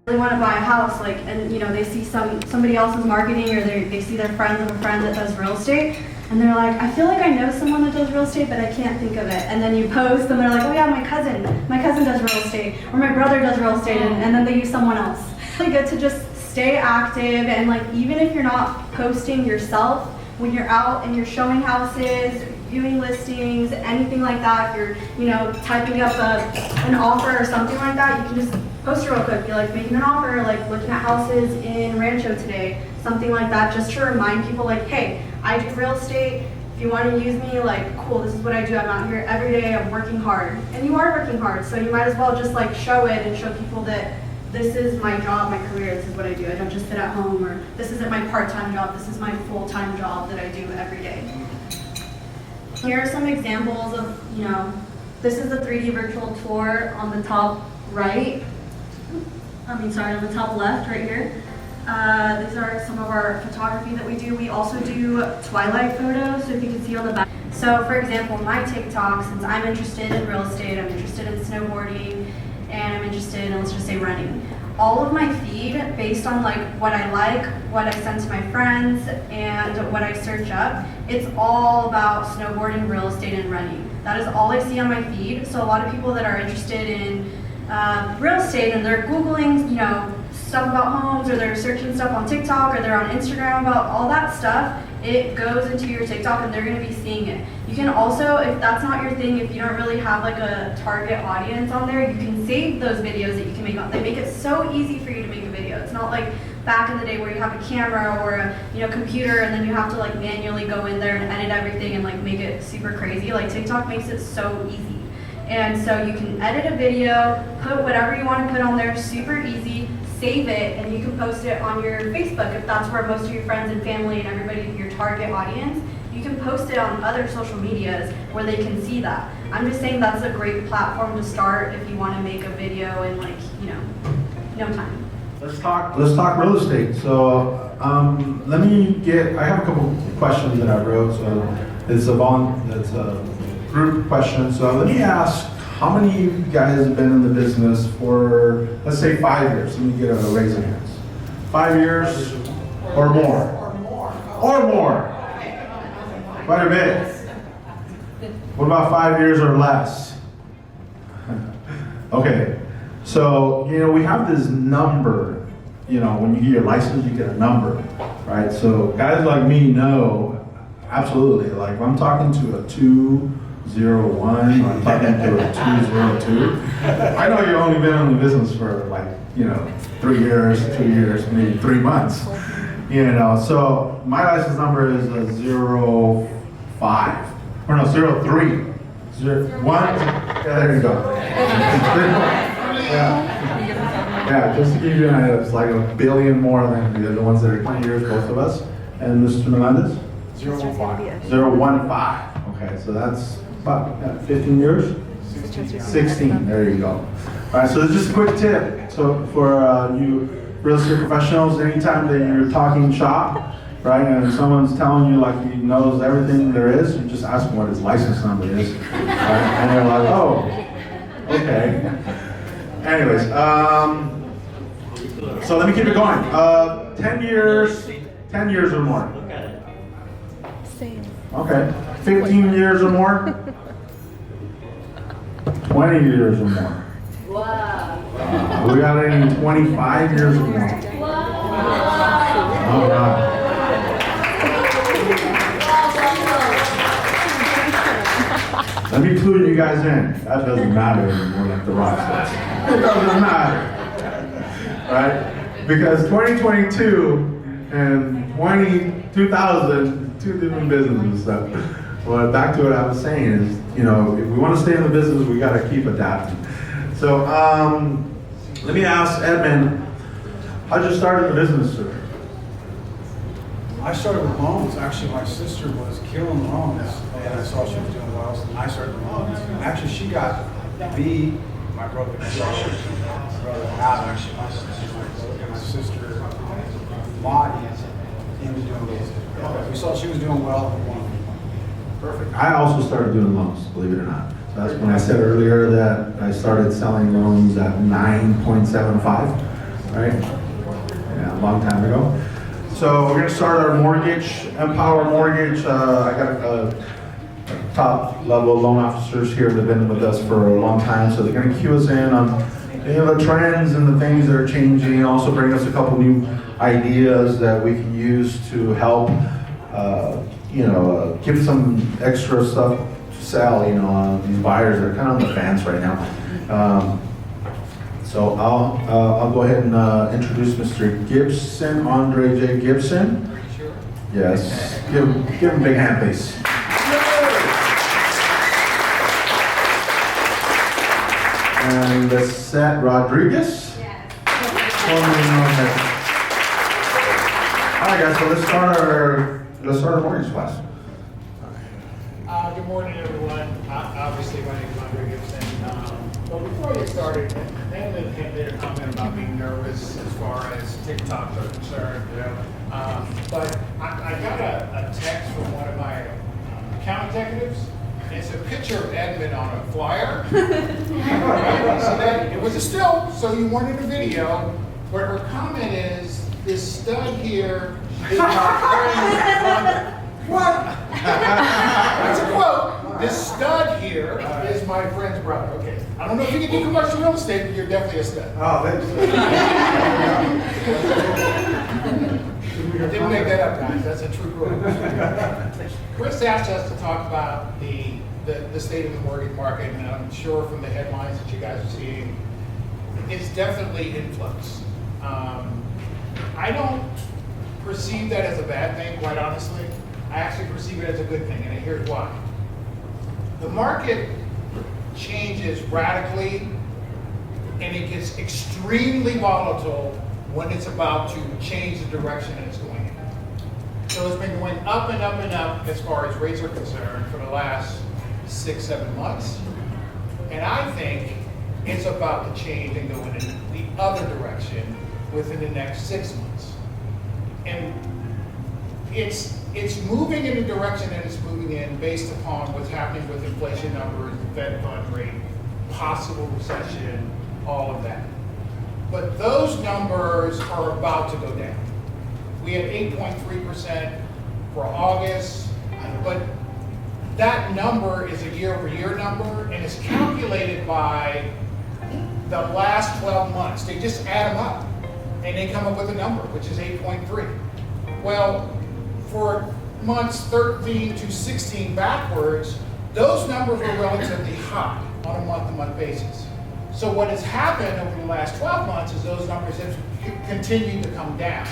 They want to buy a house, like, and you know, they see somebody else's marketing, or they see their friends of a friend that does real estate, and they're like, I feel like I know someone that does real estate, but I can't think of it. And then you post, and they're like, oh yeah, my cousin does real estate, or my brother does real estate, and then they use someone else. It's really good to just stay active, and like, even if you're not posting yourself, when you're out and you're showing houses, viewing listings, anything like that, if you're, you know, typing up an offer or something like that, you can just post it real quick. Be like making an offer, like looking at houses in Rancho today, something like that, just to remind people like, hey, I do real estate. If you want to use me, like, cool, this is what I do. I'm out here every day, I'm working hard. And you are working hard, so you might as well just like show it and show people that this is my job, my career, this is what I do. I don't just sit at home, or this isn't my part-time job, this is my full-time job that I do every day. Here are some examples of, you know, this is a 3D virtual tour on the top right. On the top left right here. These are some of our photography that we do. We also do twilight photos, so if you can see on the back. So for example, my TikTok, since I'm interested in real estate, I'm interested in snowboarding, and I'm interested in, let's just say, running. All of my feed, based on like what I like, what I send to my friends, and what I search up, it's all about snowboarding, real estate, and running. That is all I see on my feed. So a lot of people that are interested in real estate and they're Googling, you know, stuff about homes, or they're searching stuff on TikTok, or they're on Instagram about all that stuff, it goes into your TikTok and they're going to be seeing it. You can also, if that's not your thing, if you don't really have like a target audience on there, you can save those videos that you can make on. They make it so easy for you to make a video. It's not like back in the day where you have a camera or a computer, and then you have to like manually go in there and edit everything and like make it super crazy. Like TikTok makes it so easy. And so you can edit a video, put whatever you want to put on there, super easy, save it, and you can post it on your Facebook if that's where most of your friends and family and everybody, your target audience. You can post it on other social medias where they can see that. I'm just saying that's a great platform to start if you want to make a video in like, you know, no time. Let's talk real estate. So I have a couple questions that I wrote. So it's a group question. So let me ask, how many of you guys have been in the business for, let's say, 5 years? Let me get a raise of hands. 5 years or more? Or more. Quite a bit. What about 5 years or less? Okay. So, you know, we have this number, you know, when you get your license, you get a number, right? So guys like me know, absolutely, like if I'm talking to a 201, or I'm talking to a 202, I know you've only been in the business for like, you know, 3 years, 2 years, maybe 3 months, you know. So my license number is a 05, or no, 03, 01, yeah, there you go. Yeah, just to give you an idea, it's like $1 billion more than the other ones that are 20 years, both of us. And Mr. Melendez? 015. 015. Okay, so that's about 15 years? 16, there you go. All right, so just a quick tip. So for you real estate professionals, anytime that you're talking shop, right, and someone's telling you like he knows everything there is, you just ask him what his license number is, right? And they're like, oh, okay. Anyways, so let me keep it going. 10 years or more. Same. Okay. 15 years or more. 20 years or more. Wow. We got any 25 years or more. Wow. All right. Let me clue you guys in. That doesn't matter anymore, like the rock says. It doesn't matter. Right? Because 2022 and 2000, two different businesses. So, well, back to what I was saying is, you know, if we want to stay in the business, we got to keep adapting. So, let me ask Edmund, how'd you start in the business, sir? I started with loans. Actually, my sister was killing loans, and I saw she was doing well, and I started with loans. And actually, she got me, my brother, my brother Adam, actually, my sister, Lottie, into doing real estate. We saw she was doing well, and we wanted to be one. Perfect. I also started doing loans, believe it or not. So that's when I said earlier that I started selling loans at 9.75. right? Yeah, a long time ago. So we're gonna start our mortgage, Empower Mortgage. I got top level loan officers here that have been with us for a long time, so they're gonna cue us in on the trends and the things that are changing, and also bring us a couple new ideas that we can use to help, give some extra stuff to sell, these buyers that are kind of on the fence right now. So I'll go ahead and introduce Mr. Gibson, Andre J. Gibson. Are you sure? Yes, give him a big hand, please. And Lisette Rodriguez. Formerly known as- All right, guys. So let's start our mortgage class. Good morning, everyone. Obviously, my name is Andre Gibson. But before I get started, Natalie made a comment about being nervous as far as TikToks are concerned. But I got a text from one of my account executives. It's a picture of Edmund on a flyer. Right? So that it was a still, so you wanted a video. But her comment is, this stud here is my friend. What? That's a quote. This stud here is my friend's brother. Okay. I don't know if you can do commercial real estate, but you're definitely a stud. Oh, thanks. I didn't make that up, guys. That's a true quote. Chris asked us to talk about the state of the mortgage market, and I'm sure from the headlines that you guys are seeing, it's definitely in flux. I don't perceive that as a bad thing, quite honestly. I actually perceive it as a good thing, and here's why. The market changes radically, and it gets extremely volatile when it's about to change the direction that it's going in. So it's been going up and up and up as far as rates are concerned for the last 6-7 months. And I think it's about to change and go in the other direction within the next 6 months. And it's moving in the direction that it's moving in based upon what's happening with inflation numbers, the Fed fund rate, possible recession, all of that. But those numbers are about to go down. We had 8.3% for August, but that number is a year-over-year number, and it's calculated by the last 12 months. They just add them up, and they come up with a number, which is 8.3. Well, for months 13 to 16 backwards, those numbers were relatively high on a month-to-month basis. So what has happened over the last 12 months is those numbers have continued to come down.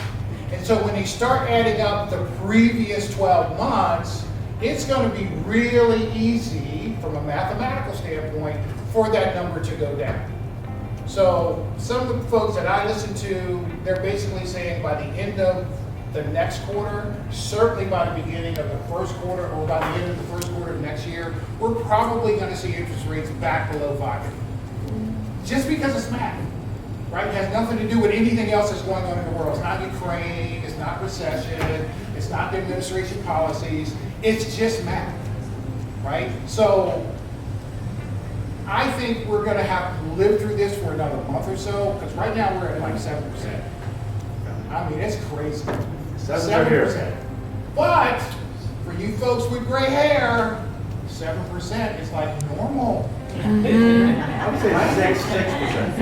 And so when you start adding up the previous 12 months, it's going to be really easy from a mathematical standpoint for that number to go down. So some of the folks that I listen to, they're basically saying by the end of the next quarter, certainly by the beginning of the first quarter, or by the end of the first quarter of next year, we're probably going to see interest rates back below 5%. Just because it's math, right? It has nothing to do with anything else that's going on in the world. It's not Ukraine, it's not recession, it's not the administration policies, it's just math, right? So I think we're going to have to live through this for another month or so, because right now we're at like 7%. I mean, it's crazy. 7%. But for you folks with gray hair, 7% is like normal. I would say 6%.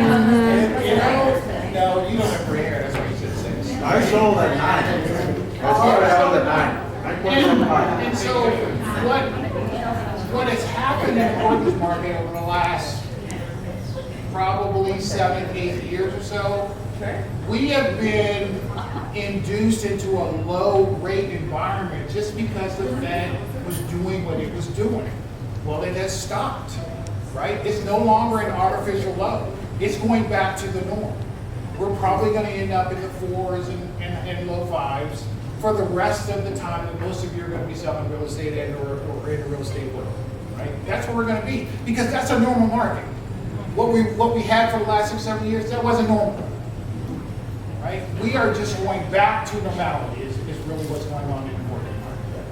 No, you don't have gray hair, that's why you said 6. I sold at 9. I started out at 9. And so what has happened in the mortgage market over the last probably 7-8 years or so, we have been induced into a low rate environment just because the Fed was doing what it was doing. Well, it has stopped, right? It's no longer an artificial low. It's going back to the norm. We're probably going to end up in the 4s and low 5s for the rest of the time that most of you are going to be selling real estate or in the real estate world, right? That's where we're going to be, because that's a normal market. What we had for the last 6-7 years, that wasn't normal. Right? We are just going back to normality is really what's going on in the mortgage market.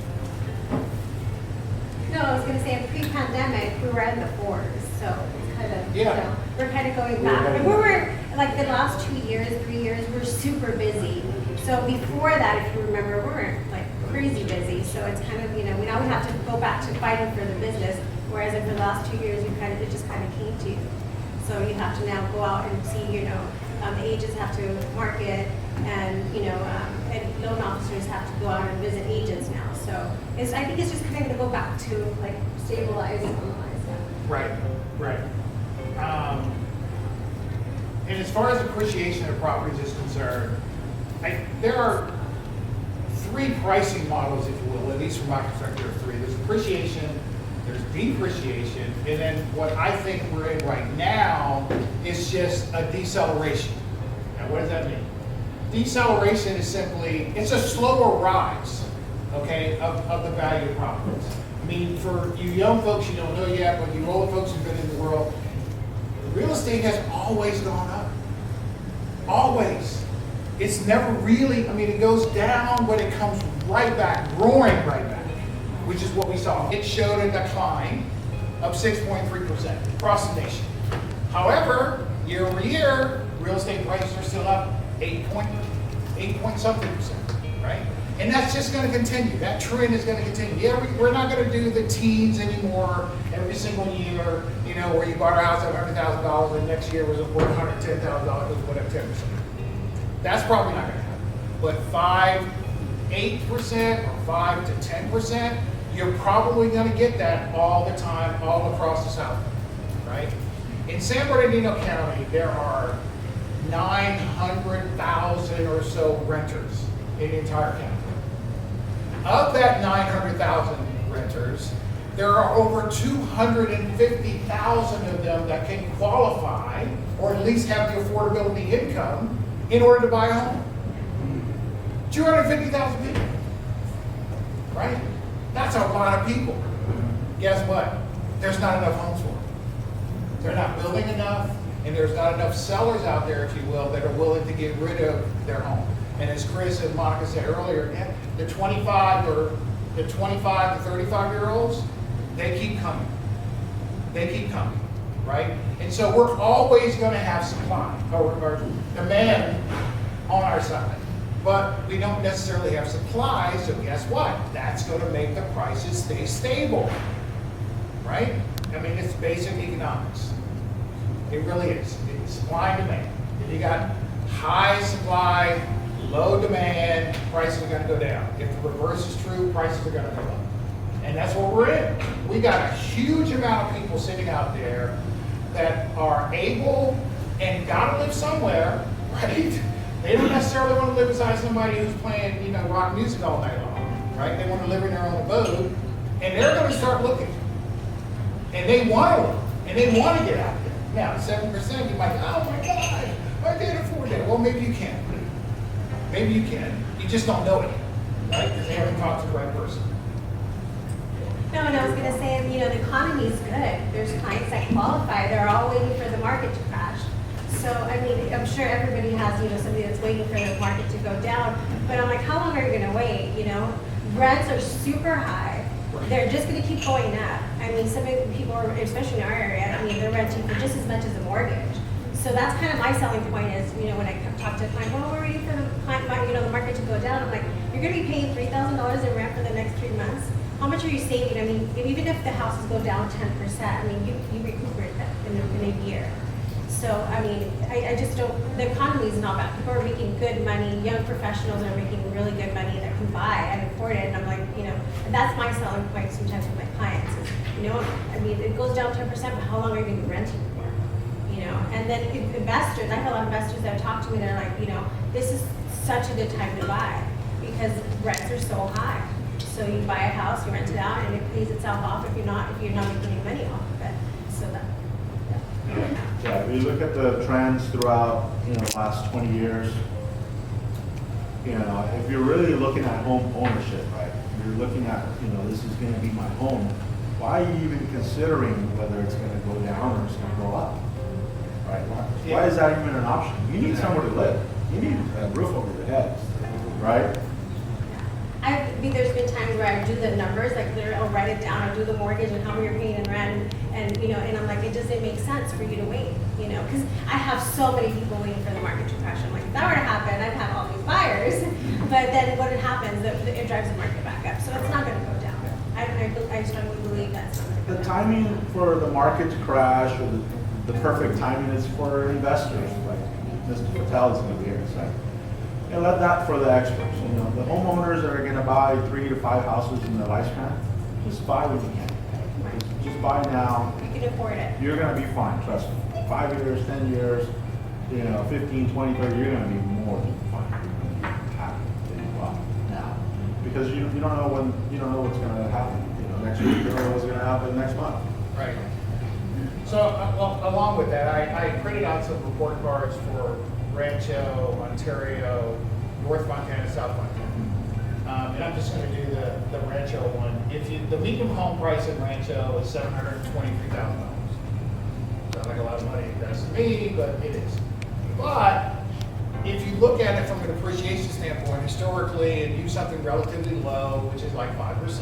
No, I was going to say, pre-pandemic, we were in the 4s, so it's kind of, Yeah. we're kind of going back. And we were, like the last 2 years, 3 years, we're super busy. So before that, if you remember, we weren't like crazy busy. So it's kind of, now we have to go back to fighting for the business. Whereas for the last 2 years, it just kind of came to you. So you have to now go out and see, the agents have to market, and and loan officers have to go out and visit agents now. So I think it's just kind of going to go back to like stabilize and normalize that. Right. And as far as appreciation of properties is concerned, there are three pricing models, if you will, at least from my perspective, there are three. There's appreciation, there's depreciation, and then what I think we're in right now is just a deceleration. Now, what does that mean? Deceleration is simply, it's a slower rise, okay, of the value of properties. I mean, for you young folks, you don't know yet, but you older folks who've been in the world, real estate has always gone up. Always. It's never really, it goes down, but it comes right back, roaring right back, which is what we saw. It showed a decline of 6.3% across the nation. However, year over year, real estate prices are still up 8 point something percent, right? And that's just going to continue. That trend is going to continue. Yeah, we're not going to do the teens anymore every single year, where you bought a house at $100,000 and next year was worth $110,000, it went up 10%. That's probably not going to happen. But 8% or 5 to 10%, you're probably going to get that all the time, all across the South, right? In San Bernardino County, there are 900,000 or so renters in the entire county. Of that 900,000 renters, there are over 250,000 of them that can qualify or at least have the affordability income in order to buy a home. 250,000 people, right? That's a lot of people. Guess what? There's not enough homes for them. They're not building enough, and there's not enough sellers out there, if you will, that are willing to get rid of their home. And as Chris and Monica said earlier, the 25 to 35-year-olds, they keep coming. They keep coming, right? And so we're always going to have supply or demand on our side. But we don't necessarily have supply, so guess what? That's going to make the prices stay stable, right? It's basic economics. It really is. It's supply and demand. If you got high supply, low demand, prices are going to go down. If the reverse is true, prices are going to go up. And that's what we're in. We got a huge amount of people sitting out there that are able and got to live somewhere, right? They don't necessarily want to live beside somebody who's playing, rock music all night long, right? They want to live in their own abode, and they're going to start looking. And they want to look, and they want to get out there. Now, 7%, you might go, oh my God, I can't afford that. Well, maybe you can. Maybe you can. You just don't know it, right? Because they haven't talked to the right person. No, and I was going to say, the economy is good. There's clients that qualify. They're all waiting for the market to crash. So, I'm sure everybody has, somebody that's waiting for the market to go down. But I'm like, how long are you going to wait, Rents are super high. They're just going to keep going up. Some of the people, especially in our area, they're renting for just as much as a mortgage. So that's kind of my selling point is, when I talk to a client, well, we're waiting for the the market to go down. I'm like, you're going to be paying $3,000 in rent for the next 3 months. How much are you saving? Even if the houses go down 10%, you recuperate that in a year. So, I just don't, the economy is not bad. People are making good money. Young professionals are making really good money that can buy and afford it. And I'm like, that's my selling point sometimes with my clients is, it goes down 10%, but how long are you going to be renting for? And then investors, I have a lot of investors that talk to me, they're like, this is such a good time to buy because rents are so high. So you buy a house, you rent it out, and it pays itself off if you're not making any money off of it. So that. Yeah, if you look at the trends throughout, the last 20 years, if you're really looking at home ownership, right? You're looking at, this is going to be my home. Why are you even considering whether it's going to go down or it's going to go up? Right? Why is that even an option? You need somewhere to live. You need a roof over your head, right? there's been times where I do the numbers, like I'll write it down, I'll do the mortgage and how much you're paying in rent, and you know, and I'm like, it doesn't make sense for you to wait, you know, because I have so many people waiting for the market to crash. I'm like, if that were to happen, I'd have all these buyers, but then what happens, it drives the market back up, so it's not going to go down. I strongly believe that's not going to go The down. timing for the market to crash, or the perfect timing is for investors, like Mr. Patel is going to be here, so. And let that for the experts, you know, the homeowners that are going to buy 3 to 5 houses in their lifespan, just buy when you can. Just buy now. You can afford it. You're going to be fine, trust me. 5 years, 10 years, you know, 15, 20, 30, you're going to be more than fine. You're going to be happy than you are now. Because you don't know when, you don't know what's going to happen. You know, next week, you don't know what's going to happen next month. Right. So along with that, I printed out some report cards for Rancho, Ontario, North Montana, South Montana. And I'm just going to do the Rancho one. The median home price in Rancho is $723,000. Sounds like a lot of money, that's to me, but it is. But if you look at it from an appreciation standpoint, historically, and use something relatively low, which is like 5%,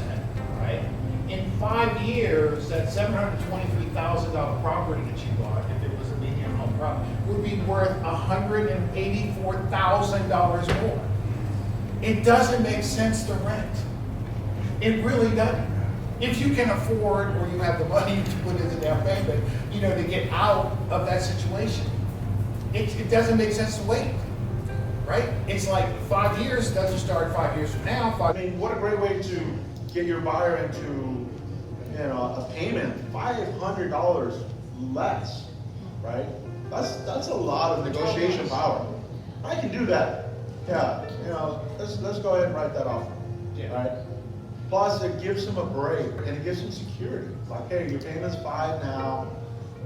right? In 5 years, that $723,000 property that you bought, if it was a median home property, would be worth $184,000 more. It doesn't make sense to rent. It really doesn't. If you can afford, or you have the money to put in the down payment, you know, to get out of that situation, it doesn't make sense to wait, right? It's like 5 years doesn't start 5 years from now. I mean, what a great way to get your buyer into, you know, a payment, $500 less, right? That's a lot of negotiation power. I can do that. Yeah, you know, let's go ahead and write that off, right? Plus, it gives them a break and it gives them security. Like, hey, your payment's 5 now,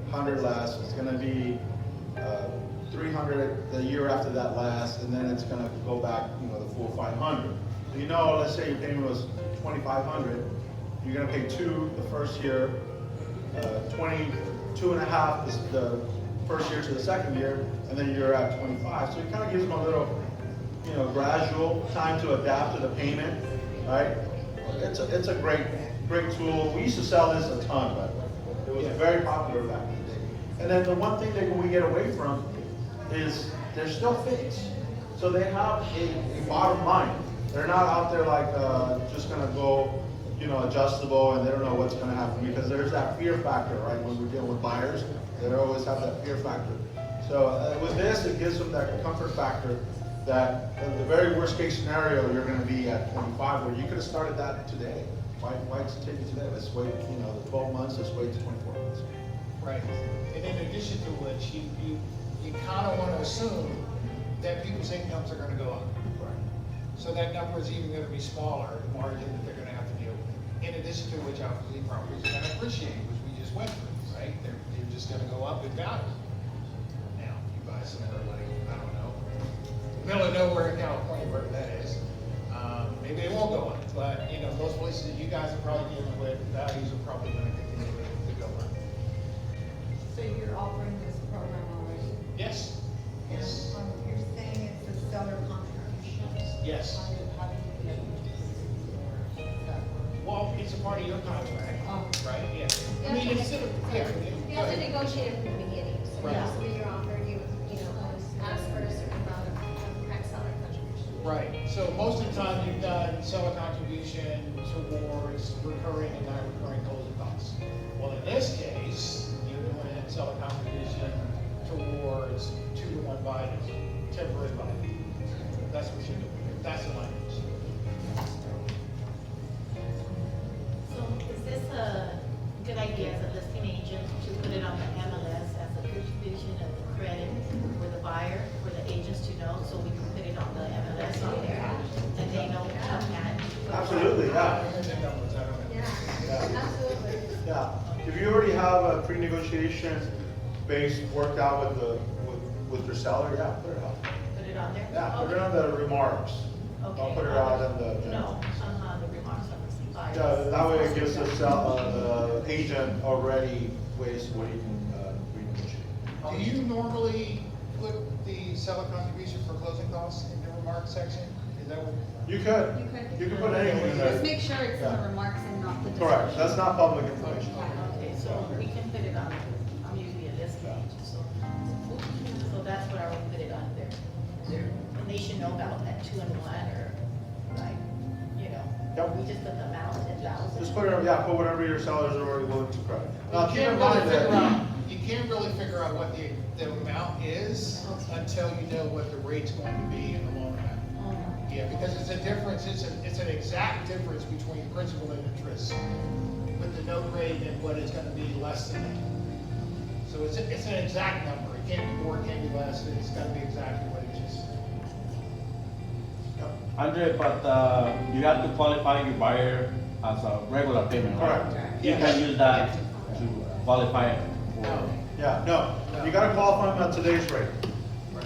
100 less. It's going to be 300 the year after that last, and then it's going to go back, you know, the full 500. So, you know, let's say your payment was 2,500. You're going to pay 2 the first year, 22 and a half the first year to the second year, and then you're at 25. So it kind of gives them a little, you know, gradual time to adapt to the payment, right? It's a great tool. We used to sell this a ton, by the way. It was very popular back in the day. And then the one thing that we get away from is they're still fixed. So they have a bottom line. They're not out there like just gonna go, you know, adjustable, and they don't know what's gonna happen, because there's that fear factor, right? When we're dealing with buyers, they always have that fear factor. So with this, it gives them that comfort factor that in the very worst case scenario, you're going to be at 25, where you could have started that today. Why take it today? Let's wait, you know, the 12 months, let's wait to 24 months. Right. And in addition to which, you kind of want to assume that people's incomes are going to go up. Right. So that number is even going to be smaller, the margin that they're going to have to deal with. In addition to which, obviously, properties are going to appreciate, which we just went through, right? They're just going to go up in value. Now, you buy somewhere like, I don't know, middle of nowhere in California, wherever that is, maybe it won't go up. But, you know, most places that you guys are probably dealing with, values are probably going to continue to go up. So you're offering this program already? Yes. And Yes. you're saying it's a seller contribution? Yes. How do you get that work? Well, it's a part of your contract, Oh. right? Yeah. I mean, it's, yeah. You have to negotiate it from the beginning, so Right. that's what you're offered, you know, ask for a certain amount of correct seller contribution. Right, so most of the time you've done seller contribution towards recurring and non-recurring closing costs. Well, in this case, you're doing seller contribution towards 2-to-1 buyers, temporary buyers. That's what you're doing, that's the language. So is this a good idea as a listing agent to put it on the MLS as a contribution of the credit for the buyer, for the agents to know, so we can put it on the MLS on there, and they know what that. Absolutely, yeah. I heard the numbers, I don't know. Yeah, absolutely. Yeah. If you already have a pre-negotiation base worked out with your seller, yeah, put it out. Put it on there? Yeah, put it on the remarks. Okay. I'll put it out on the. No, the remarks on the buyer. Yeah, that way it gives the agent already ways where you can renegotiate. Do you normally put the seller contribution for closing costs in the remarks section? Is that what? You could. You could put anything in Just there. make sure it's in Yeah. the remarks and not the description. Correct, that's not public information. Okay, so we can put it on, I'm usually a list page, so that's where I will put it on there. And they should know about that 2-in-1 or like, you know, Yep. we just put the amount, 10,000. Just put it, yeah, put whatever your sellers are already willing to credit. Now, You keep can't in really mind figure that, out, you can't really figure out what the amount is until you know what the rate's going to be in the loan amount. Yeah, because it's a difference, it's an exact difference between principal and interest with the note rate and what is gonna be less than that. So it's an exact number. It can't be more, it can't be less, it's gotta be exactly what it is. Andre, but you have to qualify your buyer as a regular payment, right? Correct. You can use that to qualify for. yeah, no, you gotta qualify them at today's rate. Right.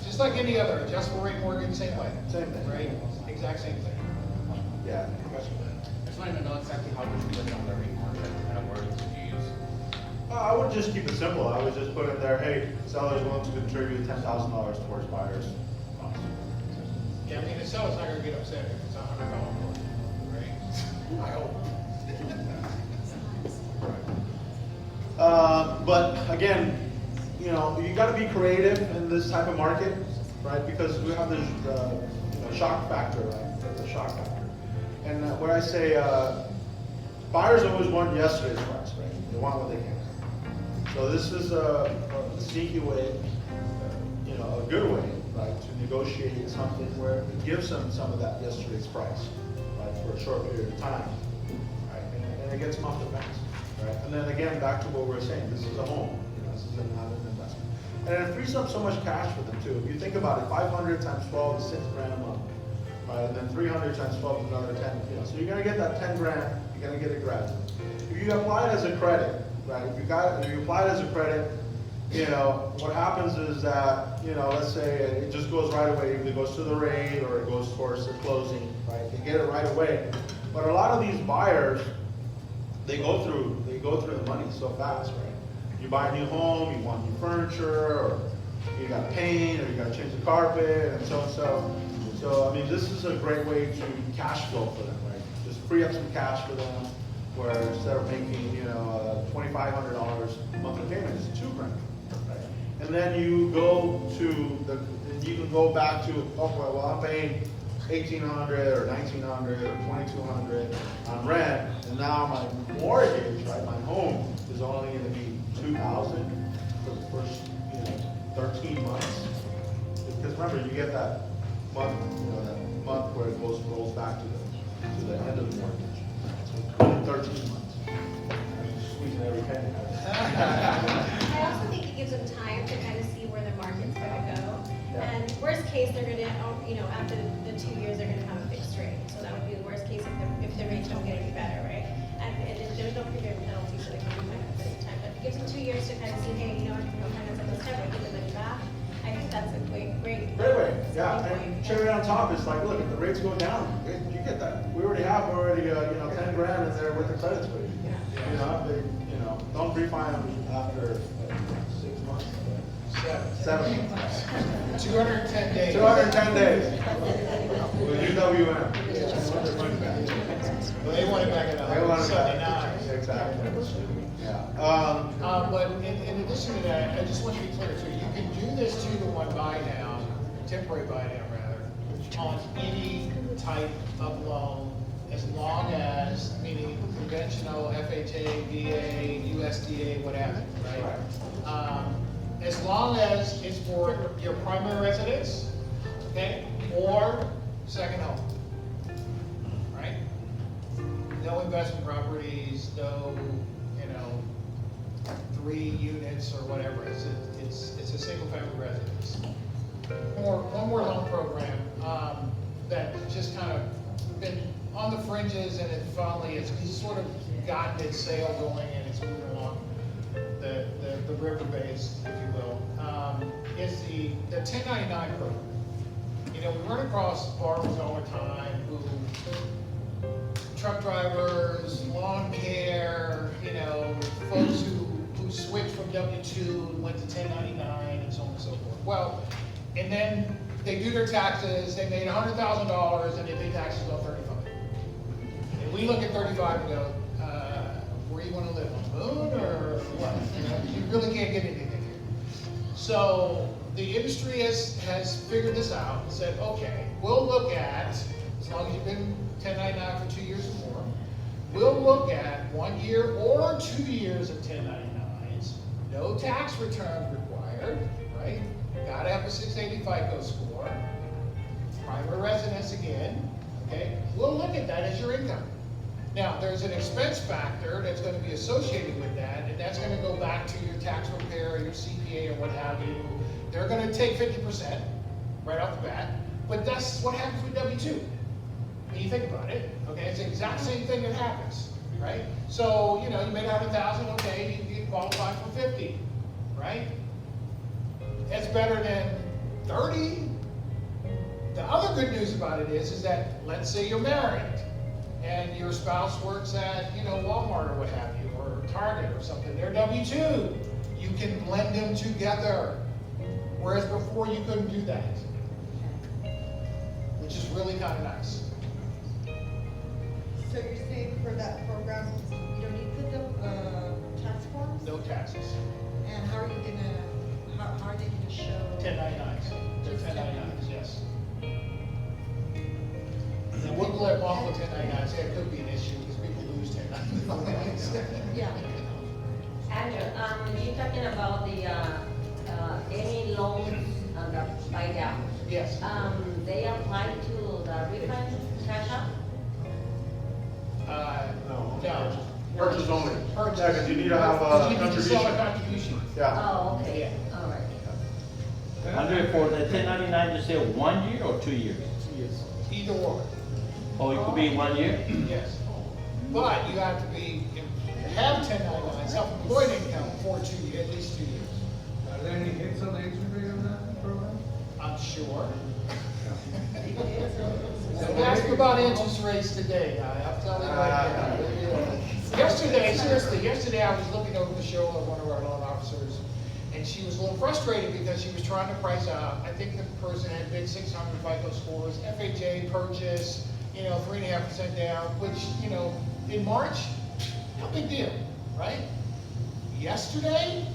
Just like any other adjustable rate mortgage, same way. Same thing. Right? Exact same thing. Yeah. I just wanted to know exactly how much you put on the rate market, what kind of words did you use? I would just keep it simple. I would just put in there, hey, sellers willing to contribute $10,000 towards buyers. Yeah, I mean, the seller's not gonna get upset if it's $100 more, right? I hope. But again, you know, you got to be creative in this type of market, right? Because we have this, shock factor, right? The shock factor. And where I say, buyers always want yesterday's price, right? They want what they can. So this is a sneaky way, a good way, right, to negotiate something where it gives them some of that yesterday's price, right, for a short period of time, right? And it gets them off the fence. Right? And then again, back to what we were saying, this is a home, this is not an investment. And it frees up so much cash for them too. If you think about it, 500 times 12 is $6,000 a month, right? And then 300 times 12 is another 10, So you're gonna get that 10 grand, you're gonna get it gradually. If you apply it as a credit, right? If you apply it as a credit, what happens is that, let's say it just goes right away, either goes to the rate or it goes towards the closing, right? They get it right away. But a lot of these buyers, they go through the money so fast, right? You buy a new home, you want new furniture, or you got to paint, or you got to change the carpet, and so and so. So, I mean, this is a great way to cash flow for them, right? Just free up some cash for them, where instead of making, $2,500 monthly payment, it's $2,000, right? And then you can go back to, well, I'm paying $1,800 or $1,900 or $2,200 on rent, and now my mortgage, right, my home is only going to be $2,000 for the first, 13 months. Because remember, you get that month, that month where it rolls back to the end of the mortgage. So 13 months. I'm squeezing every penny out of it. I also think it gives them time to kind of see where the market's gonna go. Yeah. And worst case, they're gonna, after the 2 years, they're gonna have a fixed rate. So that would be the worst case if the rates don't get any better, right? And there's no prepayment penalty, so they can refinance at any time. But it gives them 2 years to kind of see, hey, I can go finance at this time, I get the money back. I think that's a great Great way, yeah. And cherry on top is like, look, if the rates go down, you get that. We already have 10 grand in there with the credit squeeze. Don't refi them after 6 months. 7 months. 210 days. 210 days. With UWM. They want it back at They want it back. 179. Exactly. Yeah. But in addition to that, I just want to be clear, so you can do this 2-to-1 buy down, temporary buy down rather, on any type of loan, as long as, meaning conventional, FHA, VA, USDA, whatever, right? As long as it's for your primary residence, okay, or second home, right? No investment properties, no, 3 units or whatever. It's a single family residence. One more loan program that just kind of been on the fringes, and it finally it's sort of gotten its sail going and it's moving along the river base, if you will. Is the 1099 program. We run across borrowers all the time who truck drivers, lawn care, folks who switched from W-2 and went to 1099 and so on and so forth. Well, and then they do their taxes, they made $100,000 and they pay taxes on 35. And we look at 35 and go, where you want to live, on the moon or what? You really can't get anything here. So the industry has figured this out and said, okay, we'll look at, as long as you've been 1099 for 2 years or more, we'll look at 1 year or 2 years of 1099s, no tax returns required, right? Gotta have a 680 FICO score, primary residence again, okay? We'll look at that as your income. Now, there's an expense factor that's going to be associated with that, and that's going to go back to your tax preparer, your CPA, or what have you. They're going to take 50% right off the bat, but that's what happens with W-2. When you think about it, okay, it's the exact same thing that happens, right? So, you know, you made 100,000, okay, you qualify for 50, right? That's better than 30. The other good news about it is that, let's say you're married, and your spouse works at, you know, Walmart or what have you, or Target or something, they're W-2. You can blend them together, whereas before you couldn't do that, which is really kind of nice. So you're saying for that program, you don't need to put the tax forms? No taxes. And how are you gonna, how are they gonna show? 1099s. They're Just 1099s, yes. Now, we'll let off with 1099s. It could be an issue because people lose 1099s. Yeah. Andrew, you're talking about the, any loans, the buy down. Yes. They apply to the refund cash out? No. Purchase only. Purchase. Yeah, 'cause you need to have a You need to sell a contribution. contribution. Yeah. Oh, okay, Yeah. all right. Andre, for the 1099, you say 1 year or 2 years? Either or. Or it could be 1 year? Yes. But you have to have 1099 self-employed income for 2 years, at least 2 years. Are there any hits on the interest rate on that program? I'm sure. Don't ask me about interest rates today, I'm telling you right now. Yesterday, seriously, yesterday I was looking over the show of one of our loan officers, and she was a little frustrated because she was trying to price out. I think the person had bid 600 FICO scores, FHA purchase, you know, 3.5% down, which, you know, in March, no big deal, right? Yesterday,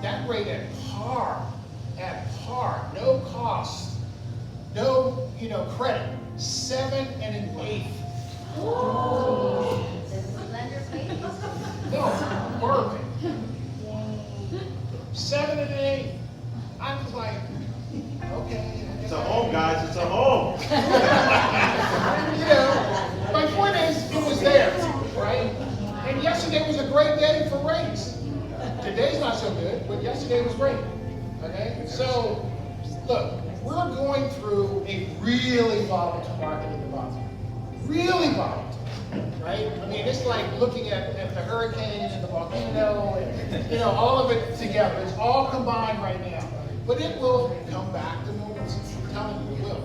that rate at par, no cost, no, you know, credit, 7 1/8. No, Berkeley. 7 1/8. I was like, okay. It's a home, guys, it's a home. You know, my point is, it was there, right? And yesterday was a great day for rates. Today's not so good, but yesterday was great. Okay? So, look, we're going through a really volatile market at the bottom. Really volatile. Right? I mean, it's like looking at the hurricane and the volcano and, you know, all of it together. It's all combined right now. But it will come back to normal. I'm telling you, it will.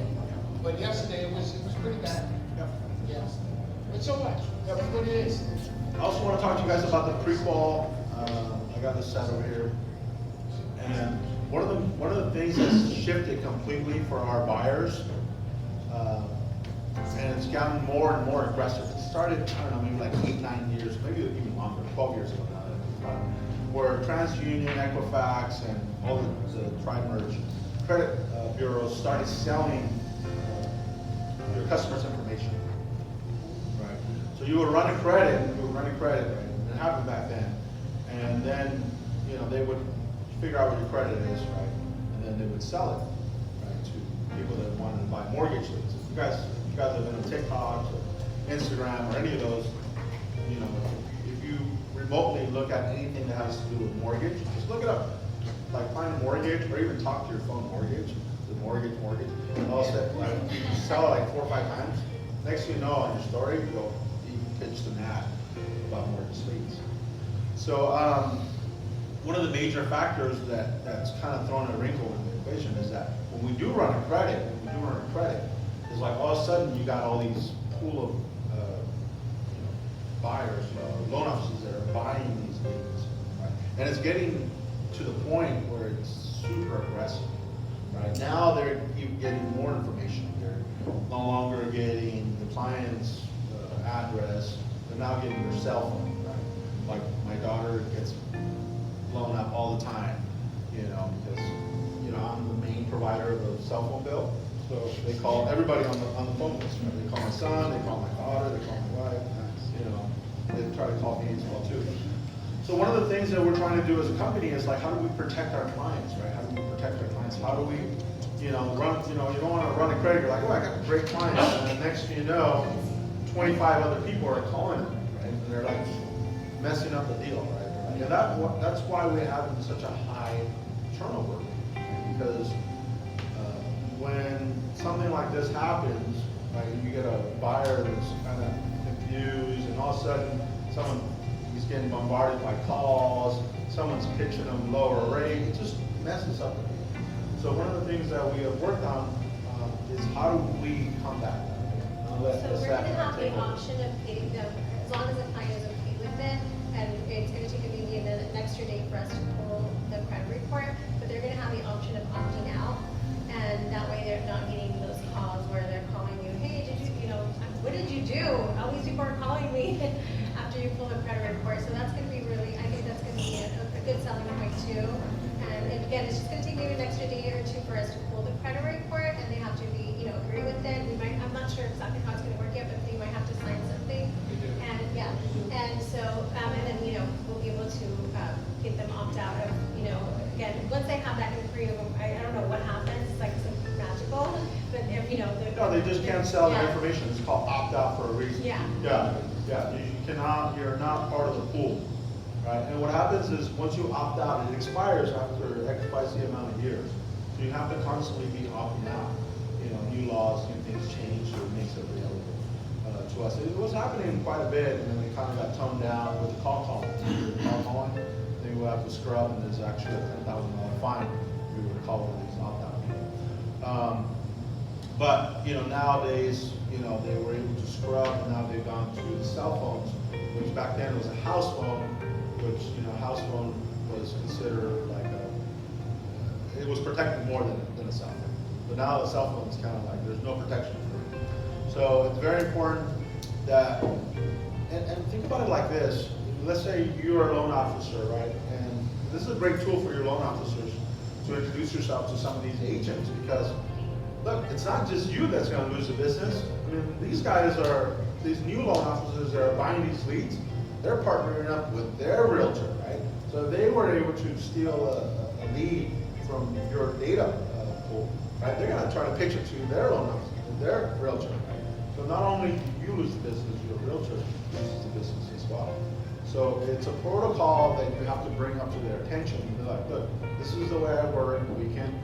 But yesterday it was pretty bad. Yeah. But so what? That's what it is. I also want to talk to you guys about the pre-qual. I got this set over here. And one of the things that's shifted completely for our buyers, and it's gotten more and more aggressive. It started, I don't know, maybe like 8, 9 years, maybe even longer, 12 years ago now. Where TransUnion, Equifax, and all the tri-merge credit bureaus started selling your customers' information. Right. So you would run a credit, right? It happened back then. And then, you know, they would figure out what your credit is, right? And then they would sell it, right, to people that wanted to buy mortgage leads. If you guys have been on TikTok or Instagram or any of those, you know, if you remotely look at anything that has to do with mortgage, just look it up. Like find a mortgage or even talk to your phone mortgage, mortgage. And all of a sudden, like, you sell it like 4 or 5 times. Next thing you know on your story, you pitched an ad about mortgage leads. So one of the major factors that's kind of thrown a wrinkle in the equation is that when we do run a credit, it's like all of a sudden you got all these pool of buyers, loan officers that are buying these leads, right? And it's getting to the point where it's super aggressive, right? Now they're getting more information. They're no longer getting the client's address, they're now getting their cell phone, right? Like my daughter gets blown up all the time, because, I'm the main provider of the cell phone bill. So they call everybody on the phone list, right? They call my son, they call my daughter, they call my wife, they try to call me as well too. So one of the things that we're trying to do as a company is like, how do we protect our clients, right? How do we protect our clients? How do we, run, you don't want to run a credit, you're like, oh, I got a great client, and then next thing you know, 25 other people are calling them, right? And they're like messing up the deal, right? And that's why we have such a high turnover, because when something like this happens, right, you get a buyer that's kind of confused, and all of a sudden, he's getting bombarded by calls, someone's pitching them lower rate, it just messes up the deal. So one of the things that we have worked on is how do we combat that? So we're going to have the option of paying them, as long as the client is okay with it, and it's going to take maybe an extra day for us to pull the credit report, but they're going to have the option of opting out, and that way they're not getting those calls where they're calling you, hey, what did you do? All these people are calling me after you pull the credit report. So that's going to be I think that's going to be a good selling point too. And again, it's just going to take maybe an extra day or two for us to pull the credit report, and they have to be, agree with it. I'm not sure exactly how it's going to work yet, but they might have to sign something. And yeah, and so, and then, we'll be able to get them opt out of, again, once they have that inquiry, I don't know what happens, it's like something magical, but if, No, they just can't sell the information. It's called opt out for a reason. Yeah. Yeah. You're not part of the pool, right? And what happens is once you opt out, it expires after XYZ amount of years. So you have to constantly be opting out. New laws, new things change, so it makes it available to us. It was happening quite a bit, and then we kind of got toned down with the call calling. Call calling, then we have to scrub, and there's actually a $10,000 fine if we were to call one of these opt out people. But nowadays, they were able to scrub, and now they've gone to the cell phones, which back then was a house phone, which house phone was considered like it was protected more than a cell phone. But now the cell phone is kind of like there's no protection for it. So it's very important that, and think about it like this. Let's say you're a loan officer, right? And this is a great tool for your loan officers to introduce yourself to some of these agents, because look, it's not just you that's going to lose the business. I mean, these new loan officers that are buying these leads, they're partnering up with their realtor, right? So if they were able to steal a lead from your data pool, right? They're going to try to pitch it to their loan officer, their realtor, right? So not only do you lose the business, your realtor loses the business as well. So it's a protocol that you have to bring up to their attention. Be like, look, this is the way I work. We can,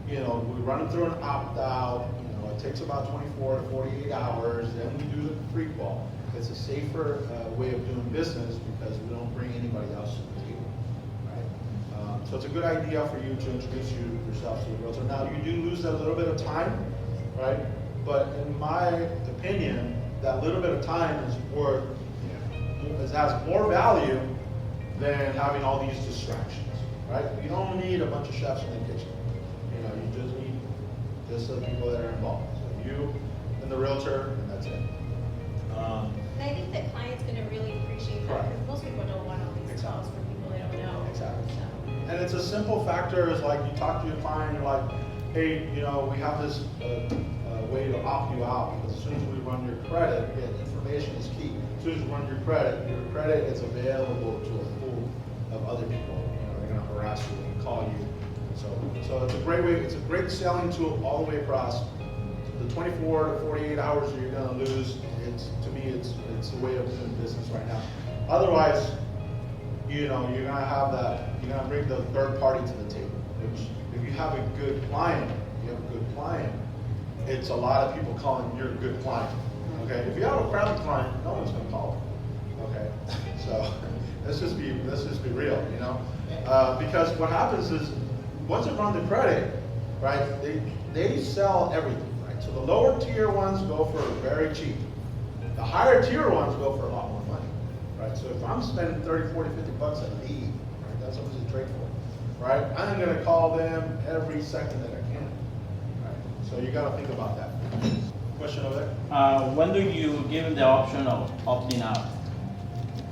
we run it through an opt-out. It takes about 24 to 48 hours. Then we do the pre-qual. It's a safer way of doing business because we don't bring anybody else to the table, right? So it's a good idea for you to introduce yourself to the realtor. Now, you do lose a little bit of time, right? But in my opinion, that little bit of time is worth, it has more value than having all these distractions, right? You don't need a bunch of chefs in the kitchen. You just need just the people that are involved. So you and the realtor, and that's it. And I think the client's going to really appreciate that, because most people don't want all these calls from people they don't know. Exactly. So. And it's a simple factor. Is like you talk to your client, you're like, hey, we have this way to opt you out, because as soon as we run your credit, information is key. As soon as you run your credit is available to a pool of other people. They're going to harass you and call you. So it's a great way. It's a great selling tool all the way across. The 24 to 48 hours that you're going to lose, to me, it's the way of doing business right now. Otherwise, you're going to have that. You're going to bring the third party to the table. Which, if you have a good client, it's a lot of people calling your good client. Okay, if you have a crappy client, no one's going to call them. Okay, so let's just be real, because what happens is once you run the credit, right, they sell everything, right? So the lower tier ones go for very cheap. The higher tier ones go for a lot more money, right? So if I'm spending 30, 40, 50 bucks a lead, right, that's what to trade for, right? I'm going to call them every second that I can. So you gotta think about that. Question over there? When do you give them the option of opting out?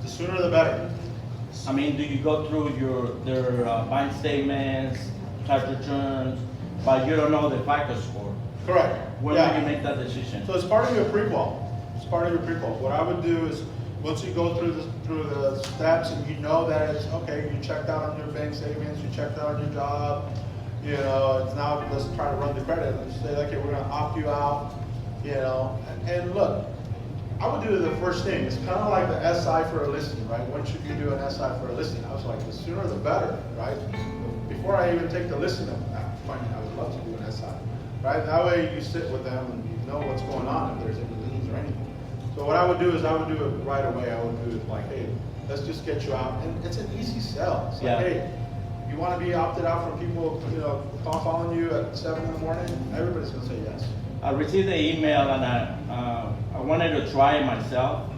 The sooner the better. I mean, do you go through their bank statements, tax returns, but you don't know the FICO score? Correct. When Yeah. do you make that decision? So it's part of your pre-qual. It's part of your pre-qual. What I would do is, once you go through the steps and you know that it's, okay, you checked out on your bank statements, you checked out on your job, you know, it's now, let's try to run the credit. Let's say, okay, we're gonna opt you out, you know, and look, I would do the first thing. It's kind of like the SI for a listing, right? When should you do an SI for a listing? I was like, the sooner the better, right? Before I even take the listing, I would love to do an SI, right? That way you sit with them and you know what's going on, if there's any liens or anything. So what I would do is I would do it right away. I would do it like, hey, let's just get you out. And it's an easy sell. It's like, hey, you want to be opted out from people, you know, calling you at 7 in the morning? Everybody's going to say yes. I received the email and I wanted to try it myself.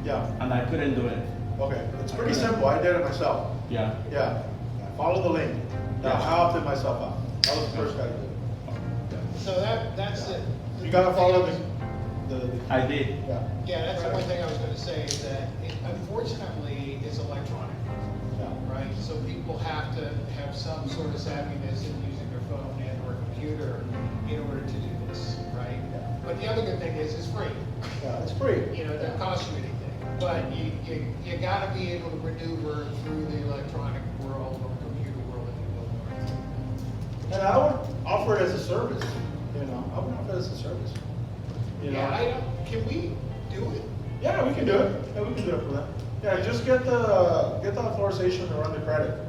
Yeah. And I couldn't do it. Okay. It's pretty simple. I did it myself. Yeah. Yeah. Follow the link. Yeah. I opted myself out. I was the first guy to do it. So that's it. You got to follow the I did. yeah. Yeah, that's the one thing I was gonna say, is that it, unfortunately, it's electronic, right? So people have to have some sort of savviness in using their phone and or computer in order to do this, right? But the other good thing is it's free. Yeah, it's free. You know, it doesn't cost you anything. But you gotta be able to maneuver through the electronic world or computer world if you will. And I would offer it as a service. You know, I would offer it as a service. You know? Yeah, can we do it? Yeah, we can do it. Yeah, we can do it for them. Yeah, just get the authorization to run the credit.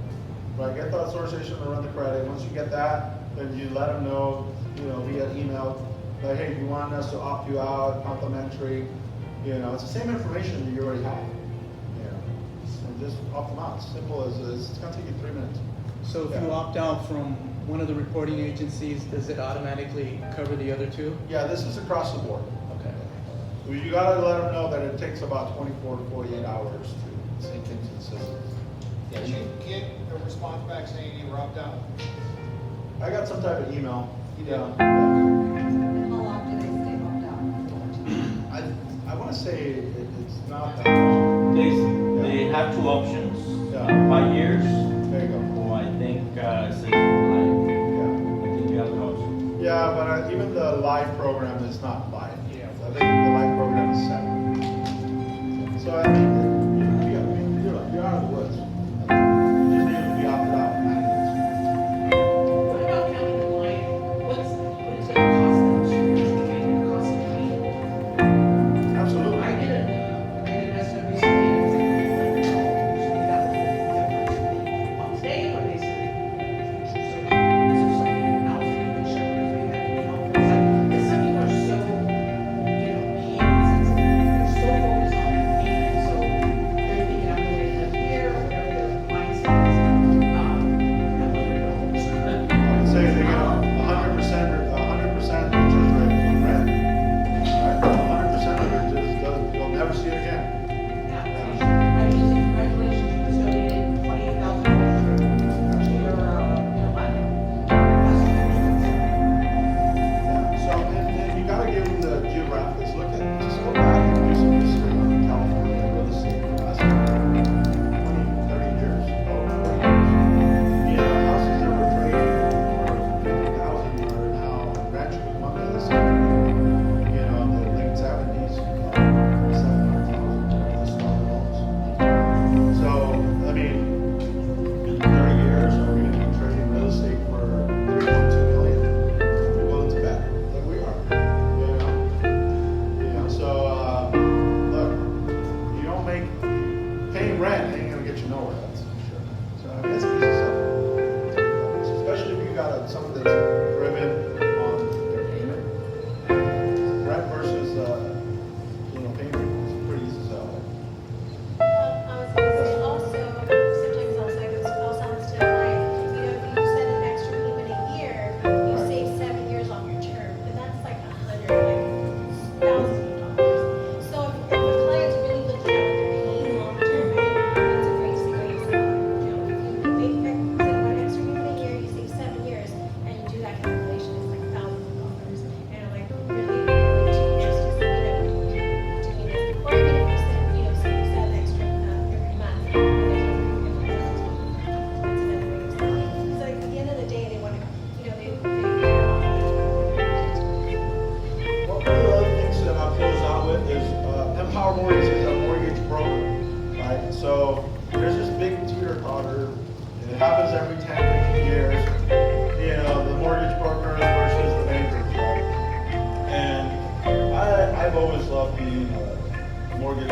Right, get the authorization to run the credit. Once you get that, then you let them know, you know, via email, like, hey, you want us to opt you out, complimentary. You know, it's the same information that you already have. You know, and just opt them out. Simple as it's gonna take you 3 minutes. So if you opt out from one of the reporting agencies, does it automatically cover the other two? Yeah, this is across the board. Okay. Well, you gotta let them know that it takes about 24 to 48 hours to sink into the system. Did you get a response back saying you were opt out? I got some type of email. Yeah. How long do they stay locked out? I want to say it's not that long. They have two options. Yeah. 5 years. There you go. Or I think it says life. Yeah. I think the other option. Yeah, but even the live program is not live. Yeah. I think the live program is set. So I mean, you're out of the woods. You just need to be opted out in 9 minutes. What about counting the line? What is it gonna cost them to make the cost of cleaning? Absolutely. I did an SWC, and it's like $100. That was the today, or they said, so is there something else you can share with me that can help? Because some people are so Farm Mortgage is a mortgage broker, right? So there's this big teeter-totter, and it happens every 10, 15 years. You know, the mortgage brokers versus the bankers, right? And I've always loved being a mortgage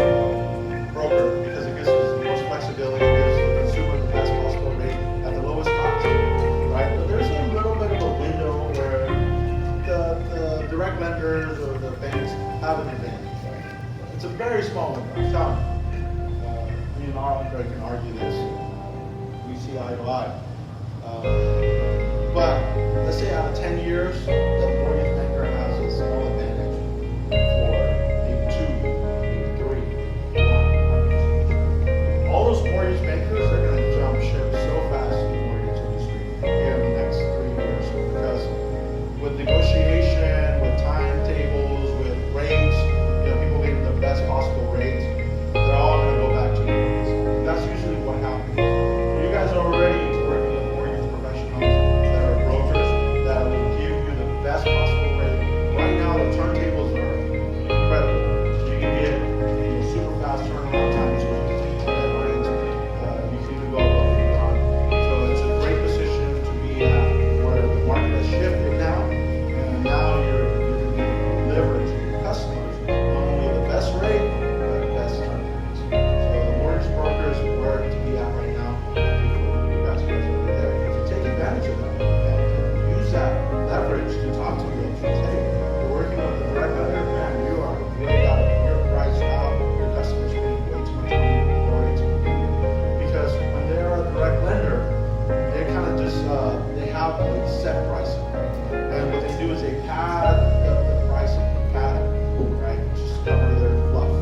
broker because it gives us the most flexibility, it gives the consumer the best possible rate at the lowest cost, right? But there's a little bit of a window where the direct lenders or the banks have an advantage, right? It's a very small window, I'm telling you. Me and Andre can argue this. We see eye to eye. But let's say out of 10 years, the mortgage banker has a small advantage for maybe 2, maybe 3, 1. All those mortgage bankers are going to jump ship so fast in the mortgage industry here in the next 3 years because with negotiation, with timetables, with rates, people getting the best possible rates, they're all going to go back to the mortgage. That's usually what happens. You guys are already working with mortgage professionals that are brokers that will give you the best possible rate. Right now, the turntables are incredible. You can get super fast turnaround times. You can even go above and beyond. So it's a great position to be at where the market has shifted now, and now you're delivering to your customers not only the best rate, but the best turnarounds. So the mortgage broker is where to be at right now. You guys over there. So take advantage of that and use that leverage to talk to realtors. Hey, you're working with a direct lender, man, you are way out, you're priced out, your customers paying way too much money because when they're a direct lender, they kind of just they have a set pricing, right? And what they do is they pad the pricing, pad it, right? Just cover their fluff.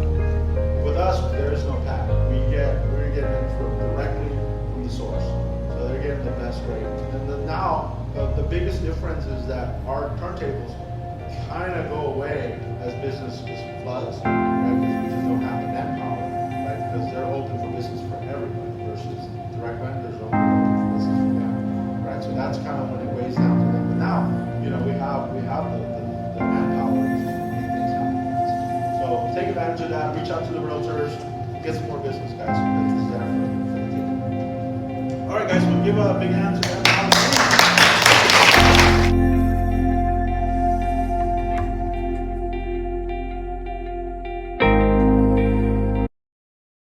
With us, there is no pad. We're getting it directly from the source, so they're getting the best rate. And then now the biggest difference is that our turntables kind of go away as business floods, right? Because we just don't have the manpower, right? Because they're open for business for everybody versus direct lenders are only open for business for them, right? So that's kind of when it weighs down to them. But now, we have the manpower to make things happen. So take advantage of that. Reach out to the realtors, get some more business, guys. Because this is there for the team. All right, guys. We'll give a big hand to them.